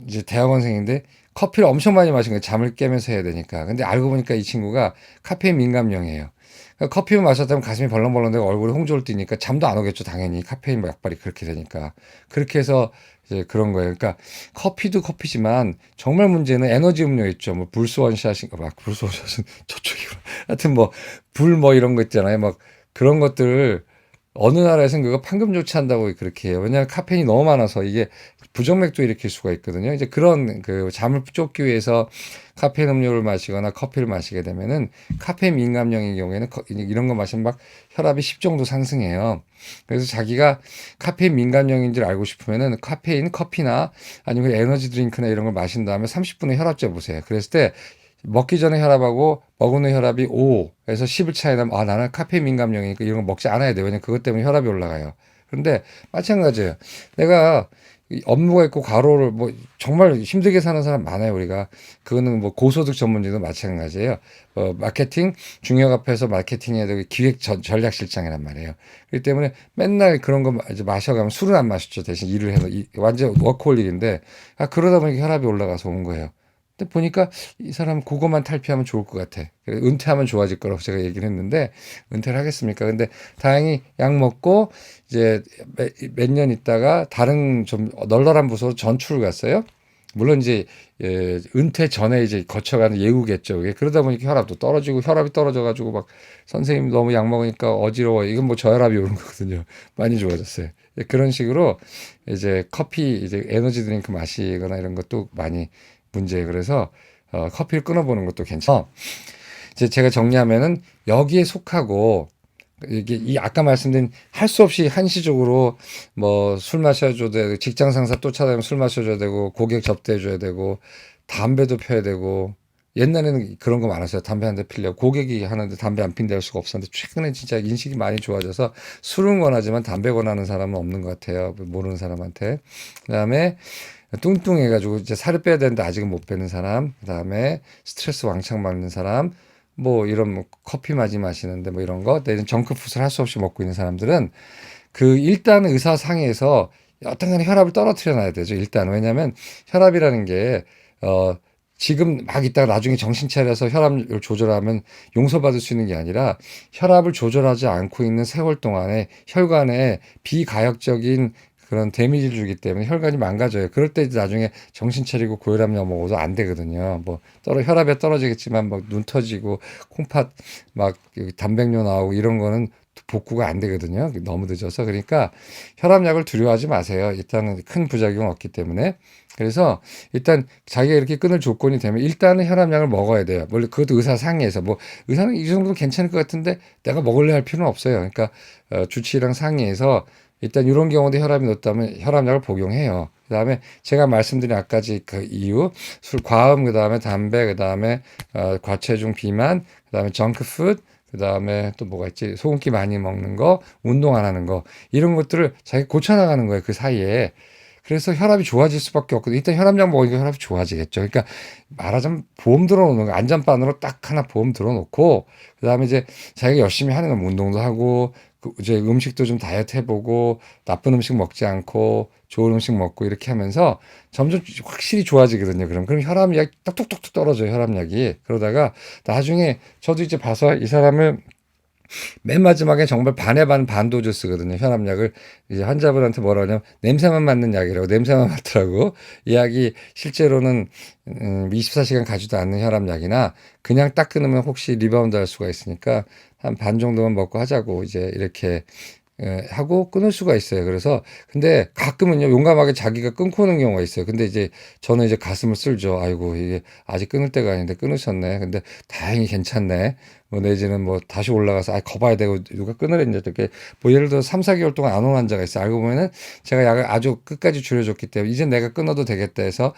이제 대학원생인데 커피를 엄청 많이 마신 거예요. 잠을 깨면서 해야 되니까. 근데 알고 보니까 이 친구가 카페인 민감형이에요. 그러니까 커피를 마셨다면 가슴이 벌렁벌렁대고 얼굴에 홍조를 띠니까 잠도 안 오겠죠. 당연히 카페인 약발이 그렇게 되니까. 그렇게 해서 이제 그런 거예요. 그러니까 커피도 커피지만 정말 문제는 에너지 음료 있죠. 뭐 불스원샷인가 막 불스원샷은 저쪽이고 하여튼 뭐 불 뭐 이런 거 있잖아요. 막 그런 것들을 어느 나라에서는 그거 판금 조치한다고 그렇게 해요. 왜냐하면 카페인이 너무 많아서 이게 부정맥도 일으킬 수가 있거든요. 이제 그런 그 잠을 쫓기 위해서 카페인 음료를 마시거나 커피를 마시게 되면은 카페인 민감형인 경우에는 이런 거 마시면 막 혈압이 10 정도 상승해요. 그래서 자기가 카페인 민감형인 줄 알고 싶으면은 카페인 커피나 아니면 에너지 드링크나 이런 걸 마신 다음에 30분에 혈압 재보세요. 그랬을 때 먹기 전에 혈압하고 먹은 후 혈압이 5에서 10을 차이 나면 아 나는 카페인 민감형이니까 이런 거 먹지 않아야 돼. 왜냐면 그것 때문에 혈압이 올라가요. 그런데 마찬가지예요. 내가 업무가 있고 과로를 뭐 정말 힘들게 사는 사람 많아요 우리가. 그거는 뭐 고소득 전문직도 마찬가지예요. 마케팅 중역 앞에서 마케팅해야 되고 기획 전략실장이란 말이에요. 그렇기 때문에 맨날 그런 거 이제 마셔가면 술은 안 마셨죠. 대신 일을 해서 완전 워커홀릭인데 그러다 보니까 혈압이 올라가서 온 거예요. 근데 보니까 이 사람 그거만 탈피하면 좋을 것 같아. 은퇴하면 좋아질 거라고 제가 얘기를 했는데 은퇴를 하겠습니까? 근데 다행히 약 먹고 이제 몇 년 있다가 다른 좀 널널한 부서로 전출을 갔어요. 물론 이제 은퇴 전에 이제 거쳐가는 예우겠죠. 그러다 보니까 혈압도 떨어지고 혈압이 떨어져가지고 막 선생님 너무 약 먹으니까 어지러워. 이건 뭐 저혈압이 오는 거거든요. 많이 좋아졌어요. 그런 식으로 이제 커피 이제 에너지 드링크 마시거나 이런 것도 많이 문제예요. 그래서 커피를 끊어보는 것도 괜찮아. 이제 제가 정리하면은 여기에 속하고 이게 이 아까 말씀드린 할 수 없이 한시적으로 뭐 술 마셔줘야 되고 직장 상사 쫓아다니면 술 마셔줘야 되고 고객 접대해줘야 되고 담배도 펴야 되고 옛날에는 그런 거 많았어요. 담배 한 대 피려고 고객이 하는데 담배 안 핀다 할 수가 없었는데 최근에 진짜 인식이 많이 좋아져서 술은 권하지만 담배 권하는 사람은 없는 것 같아요. 모르는 사람한테. 그다음에 뚱뚱해가지고 이제 살을 빼야 되는데 아직은 못 빼는 사람, 그다음에 스트레스 왕창 받는 사람, 뭐 이런 뭐 커피 마시는데 뭐 이런 거, 내는 정크푸드를 할 수 없이 먹고 있는 사람들은 그 일단 의사 상에서 어떤 간에 혈압을 떨어뜨려 놔야 되죠. 일단 왜냐하면 혈압이라는 게 지금 막 있다가 나중에 정신 차려서 혈압을 조절하면 용서받을 수 있는 게 아니라 혈압을 조절하지 않고 있는 세월 동안에 혈관에 비가역적인 그런 데미지를 주기 때문에 혈관이 망가져요. 그럴 때 이제 나중에 정신 차리고 고혈압약 먹어도 안 되거든요. 뭐 혈압에 떨어지겠지만 막 눈 터지고 콩팥 막 단백뇨 나오고 이런 거는 복구가 안 되거든요. 너무 늦어서. 그러니까 혈압약을 두려워하지 마세요. 일단은 큰 부작용 없기 때문에. 그래서 일단 자기가 이렇게 끊을 조건이 되면 일단은 혈압약을 먹어야 돼요. 원래 그것도 의사 상의해서 뭐 의사는 이 정도면 괜찮을 것 같은데 내가 먹을래 할 필요는 없어요. 그러니까 주치의랑 상의해서 일단 이런 경우도 혈압이 높다면 혈압약을 복용해요. 그다음에 제가 말씀드린 아까지 그 이유 술 과음 그다음에 담배 그다음에 과체중 비만 그다음에 정크푸드 그다음에 또 뭐가 있지 소금기 많이 먹는 거 운동 안 하는 거 이런 것들을 자기 고쳐나가는 거예요 그 사이에. 그래서 혈압이 좋아질 수밖에 없거든요. 일단 혈압약 먹으니까 혈압이 좋아지겠죠. 그러니까 말하자면 보험 들어놓는 거 안전반으로 딱 하나 보험 들어놓고 그다음에 이제 자기가 열심히 하는 건 운동도 하고 이제 음식도 좀 다이어트 해보고 나쁜 음식 먹지 않고 좋은 음식 먹고 이렇게 하면서 점점 확실히 좋아지거든요. 그럼 혈압약이 뚝뚝뚝뚝 떨어져요. 혈압약이. 그러다가 나중에 저도 이제 봐서 이 사람을 맨 마지막에 정말 반에 반 반도즈 쓰거든요. 혈압약을 이제 환자분한테 뭐라 하냐면 냄새만 맡는 약이라고 냄새만 맡더라고. 이 약이 실제로는 24시간 가지도 않는 혈압약이나 그냥 딱 끊으면 혹시 리바운드 할 수가 있으니까 한 반 정도만 먹고 하자고 이제 이렇게 하고 끊을 수가 있어요. 그래서 근데 가끔은요 용감하게 자기가 끊고 오는 경우가 있어요. 근데 이제 저는 이제 가슴을 쓸죠. 아이고 이게 아직 끊을 때가 아닌데 끊으셨네. 근데 다행히 괜찮네. 뭐 내지는 뭐 다시 올라가서 거봐야 되고 누가 끊으랬냐 이렇게 뭐 예를 들어 3, 4개월 동안 안 온 환자가 있어요. 알고 보면은 제가 약을 아주 끝까지 줄여줬기 때문에 이제 내가 끊어도 되겠다 해서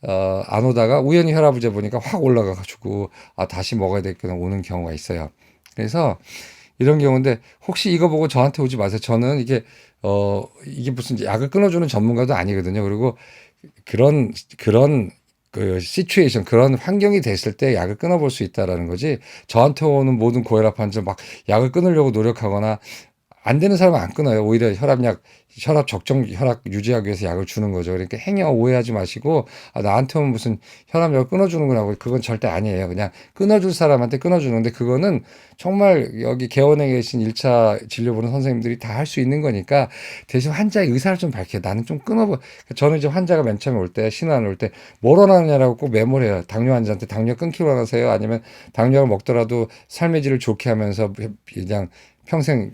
안 오다가 우연히 혈압을 재보니까 확 올라가가지고 다시 먹어야 되겠구나 오는 경우가 있어요. 그래서 이런 경우인데 혹시 이거 보고 저한테 오지 마세요. 저는 이게 무슨 약을 끊어주는 전문가도 아니거든요. 그리고 그런 그 시츄에이션 그런 환경이 됐을 때 약을 끊어볼 수 있다라는 거지. 저한테 오는 모든 고혈압 환자 막 약을 끊으려고 노력하거나 안 되는 사람은 안 끊어요. 오히려 혈압 적정 혈압 유지하기 위해서 약을 주는 거죠. 그러니까 행여 오해하지 마시고, 나한테 오면 무슨 혈압약을 끊어주는구나. 그건 절대 아니에요. 그냥 끊어줄 사람한테 끊어주는데, 그거는 정말 여기 개원에 계신 1차 진료 보는 선생님들이 다 할 수 있는 거니까, 대신 환자의 의사를 좀 밝혀요. 나는 좀 끊어봐. 저는 이제 환자가 맨 처음에 올 때, 신안 올 때, 뭘 원하느냐라고 꼭 메모를 해요. 당뇨 환자한테 당뇨 끊기로 원하세요? 아니면 당뇨를 먹더라도 삶의 질을 좋게 하면서 그냥 평생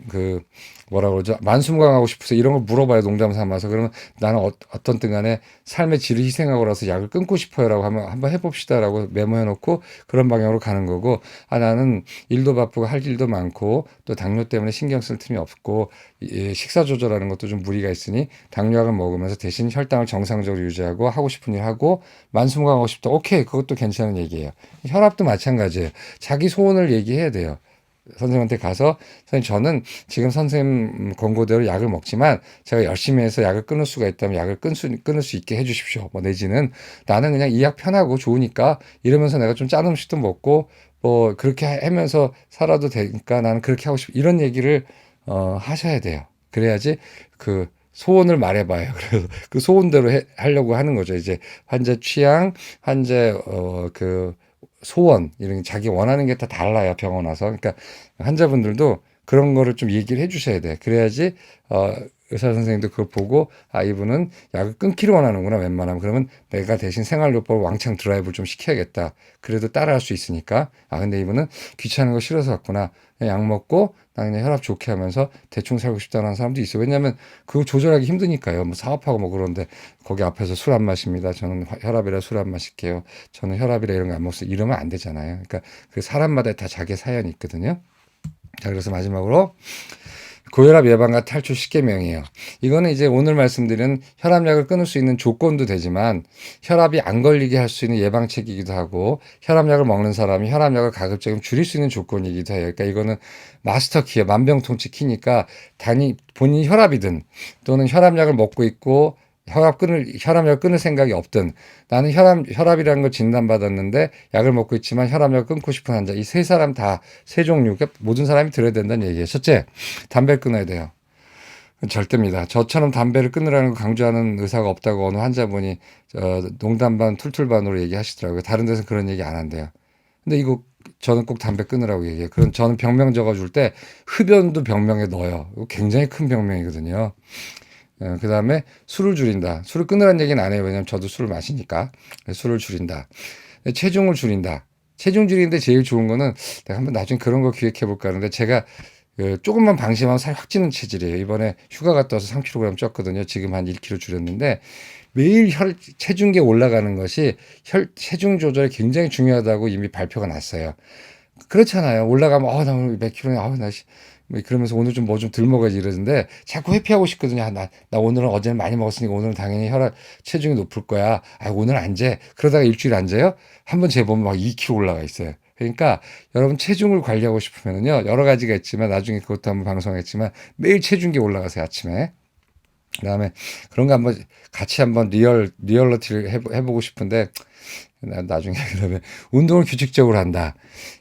뭐라 그러죠? 만수무강하고 싶어서 이런 걸 물어봐요. 농담 삼아서. 그러면 나는 어떤 뜬 간에 삶의 질을 희생하고라서 약을 끊고 싶어요라고 하면 한번 해봅시다라고 메모해놓고 그런 방향으로 가는 거고, 나는 일도 바쁘고 할 일도 많고 또 당뇨 때문에 신경 쓸 틈이 없고 식사 조절하는 것도 좀 무리가 있으니 당뇨약을 먹으면서 대신 혈당을 정상적으로 유지하고 하고 싶은 일 하고 만수무강하고 싶다. 오케이, 그것도 괜찮은 얘기예요. 혈압도 마찬가지예요. 자기 소원을 얘기해야 돼요. 선생님한테 가서 선생님 저는 지금 선생님 권고대로 약을 먹지만 제가 열심히 해서 약을 끊을 수가 있다면 약을 끊을 수 있게 해주십시오. 뭐 내지는 나는 그냥 이 약 편하고 좋으니까 이러면서 내가 좀 짠 음식도 먹고 뭐 그렇게 하면서 살아도 되니까 나는 그렇게 하고 싶어. 이런 얘기를 하셔야 돼요. 그래야지 그 소원을 말해봐요. 그래서 그 소원대로 하려고 하는 거죠. 이제 환자 취향, 환자 소원 이런 자기 원하는 게 다 달라요 병원 와서. 그러니까 환자분들도 그런 거를 좀 얘기를 해주셔야 돼. 그래야지 의사 선생님도 그걸 보고 이분은 약을 끊기를 원하는구나 웬만하면. 그러면 내가 대신 생활요법을 왕창 드라이브를 좀 시켜야겠다. 그래도 따라할 수 있으니까. 근데 이분은 귀찮은 거 싫어서 왔구나. 그냥 약 먹고 나 그냥 혈압 좋게 하면서 대충 살고 싶다는 사람도 있어요. 왜냐하면 그거 조절하기 힘드니까요. 뭐 사업하고 뭐 그런데 거기 앞에서 술 안 마십니다. 저는 혈압이라 술 안 마실게요. 저는 혈압이라 이런 거 안 먹어요. 이러면 안 되잖아요. 그러니까 그 사람마다 다 자기 사연이 있거든요. 자, 그래서 마지막으로 고혈압 예방과 탈출 10계명이에요. 이거는 이제 오늘 말씀드린 혈압약을 끊을 수 있는 조건도 되지만 혈압이 안 걸리게 할 수 있는 예방책이기도 하고 혈압약을 먹는 사람이 혈압약을 가급적이면 줄일 수 있는 조건이기도 해요. 그러니까 이거는 마스터 키예요. 만병통치 키니까 본인 혈압이든 또는 혈압약을 먹고 있고 혈압약을 끊을 생각이 없든 나는 혈압이라는 걸 진단받았는데 약을 먹고 있지만 혈압약을 끊고 싶은 환자 이 세 사람 다 세 종류 모든 사람이 들어야 된다는 얘기예요. 첫째, 담배를 끊어야 돼요. 절대입니다. 저처럼 담배를 끊으라는 걸 강조하는 의사가 없다고 어느 환자분이 농담 반 툴툴 반으로 얘기하시더라고요. 다른 데서 그런 얘기 안 한대요. 근데 이거 저는 꼭 담배 끊으라고 얘기해요. 그럼 저는 병명 적어줄 때 흡연도 병명에 넣어요. 이거 굉장히 큰 병명이거든요. 그 다음에 술을 줄인다. 술을 끊으라는 얘기는 안 해요. 왜냐면 저도 술을 마시니까. 술을 줄인다. 체중을 줄인다. 체중 줄이는데 제일 좋은 거는 내가 한번 나중에 그런 거 기획해 볼까 하는데 제가 조금만 방심하면 살 확 찌는 체질이에요. 이번에 휴가 갔다 와서 3kg 쪘거든요. 지금 한 1kg 줄였는데 매일 체중계 올라가는 것이 체중 조절에 굉장히 중요하다고 이미 발표가 났어요. 그렇잖아요. 올라가면 나 오늘 몇 킬로냐. 뭐 그러면서 오늘 좀 뭐 좀 덜 먹어야지 이러는데 자꾸 회피하고 싶거든요. 아, 나 오늘은 어제는 많이 먹었으니까 오늘은 당연히 체중이 높을 거야. 아, 오늘 안 재. 그러다가 일주일 안 재요? 한번 재보면 막 2kg 올라가 있어요. 그러니까 여러분 체중을 관리하고 싶으면요. 여러 가지가 있지만 나중에 그것도 한번 방송했지만 매일 체중계 올라가세요, 아침에. 그다음에 그런 거 한번 같이 한번 리얼러티를 해보고 싶은데 나중에 그러면 운동을 규칙적으로 한다.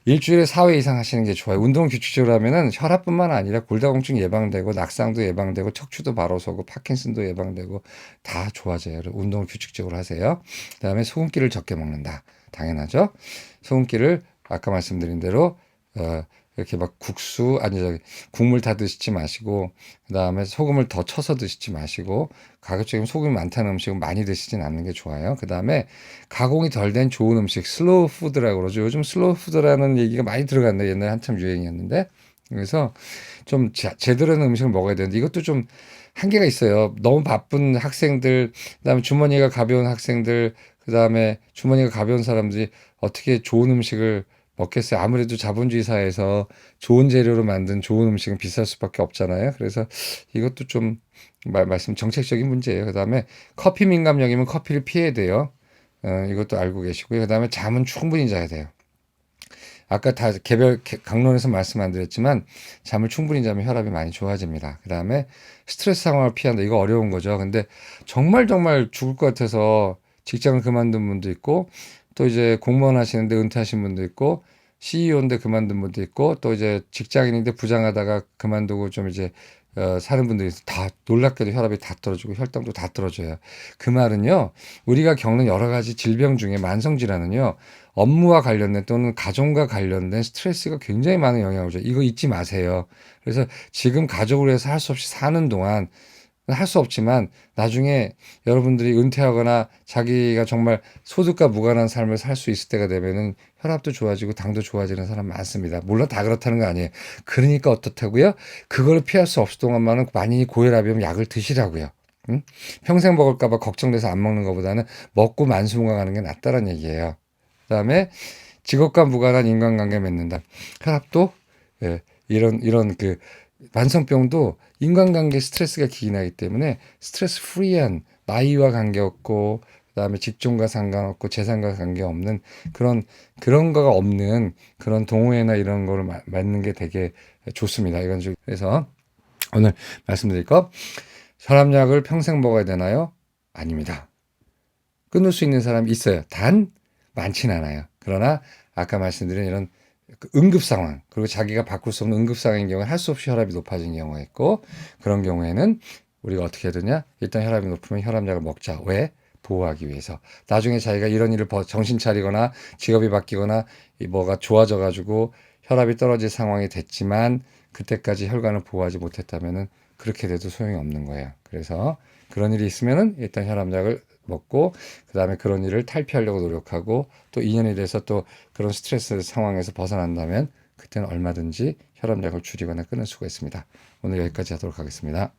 일주일에 4회 이상 하시는 게 좋아요. 운동을 규칙적으로 하면은 혈압뿐만 아니라 골다공증 예방되고 낙상도 예방되고 척추도 바로 서고 파킨슨도 예방되고 다 좋아져요. 운동을 규칙적으로 하세요. 그다음에 소금기를 적게 먹는다. 당연하죠. 소금기를 아까 말씀드린 대로 이렇게 막 국수 아니 저기 국물 다 드시지 마시고 그다음에 소금을 더 쳐서 드시지 마시고 가급적이면 소금이 많다는 음식은 많이 드시진 않는 게 좋아요. 그다음에 가공이 덜 된 좋은 음식 슬로우 푸드라고 그러죠. 요즘 슬로우 푸드라는 얘기가 많이 들어갔는데 옛날에 한참 유행이었는데 그래서 좀 제대로 된 음식을 먹어야 되는데 이것도 좀 한계가 있어요. 너무 바쁜 학생들, 그다음에 주머니가 가벼운 학생들, 그다음에 주머니가 가벼운 사람들이 어떻게 좋은 음식을 먹겠어요. 아무래도 자본주의 사회에서 좋은 재료로 만든 좋은 음식은 비쌀 수밖에 없잖아요. 그래서 이것도 좀 말씀 정책적인 문제예요. 그다음에 커피 민감형이면 커피를 피해야 돼요. 이것도 알고 계시고요. 그다음에 잠은 충분히 자야 돼요. 아까 다 강론에서 말씀 안 드렸지만 잠을 충분히 자면 혈압이 많이 좋아집니다. 그다음에 스트레스 상황을 피한다. 이거 어려운 거죠. 근데 정말 정말 죽을 것 같아서 직장을 그만둔 분도 있고 또 이제 공무원 하시는데 은퇴하신 분도 있고 CEO인데 그만둔 분도 있고 또 이제 직장인인데 부장하다가 그만두고 좀 이제 사는 분들이 다 놀랍게도 혈압이 다 떨어지고 혈당도 다 떨어져요. 그 말은요, 우리가 겪는 여러 가지 질병 중에 만성질환은요, 업무와 관련된 또는 가정과 관련된 스트레스가 굉장히 많은 영향을 줘요. 이거 잊지 마세요. 그래서 지금 가족을 위해서 할 수 없이 사는 동안 할 수 없지만 나중에 여러분들이 은퇴하거나 자기가 정말 소득과 무관한 삶을 살 수 있을 때가 되면은 혈압도 좋아지고 당도 좋아지는 사람 많습니다. 물론 다 그렇다는 거 아니에요. 그러니까 어떻다고요? 그걸 피할 수 없을 동안만은 많이 고혈압이면 약을 드시라고요. 응? 평생 먹을까 봐 걱정돼서 안 먹는 것보다는 먹고 만수무강하는 게 낫다는 얘기예요. 그다음에 직업과 무관한 인간관계 맺는다. 혈압도 예, 이런 그 만성병도 인간관계 스트레스가 기인하기 때문에 스트레스 프리한 나이와 관계없고 그다음에 직종과 상관없고 재산과 관계없는 그런 거가 없는 그런 동호회나 이런 거를 맞는 게 되게 좋습니다. 이건 그래서 오늘 말씀드릴 거 혈압약을 평생 먹어야 되나요? 아닙니다. 끊을 수 있는 사람이 있어요. 단 많진 않아요. 그러나 아까 말씀드린 이런 응급 상황 그리고 자기가 바꿀 수 없는 응급 상황인 경우에 할 수 없이 혈압이 높아진 경우가 있고 그런 경우에는 우리가 어떻게 해야 되냐? 일단 혈압이 높으면 혈압약을 먹자. 왜? 보호하기 위해서. 나중에 자기가 이런 일을 정신 차리거나 직업이 바뀌거나 뭐가 좋아져 가지고 혈압이 떨어질 상황이 됐지만 그때까지 혈관을 보호하지 못했다면은 그렇게 돼도 소용이 없는 거예요. 그래서 그런 일이 있으면은 일단 혈압약을 먹고 그다음에 그런 일을 탈피하려고 노력하고 또 2년이 돼서 또 그런 스트레스 상황에서 벗어난다면 그때는 얼마든지 혈압약을 줄이거나 끊을 수가 있습니다. 오늘 여기까지 하도록 하겠습니다.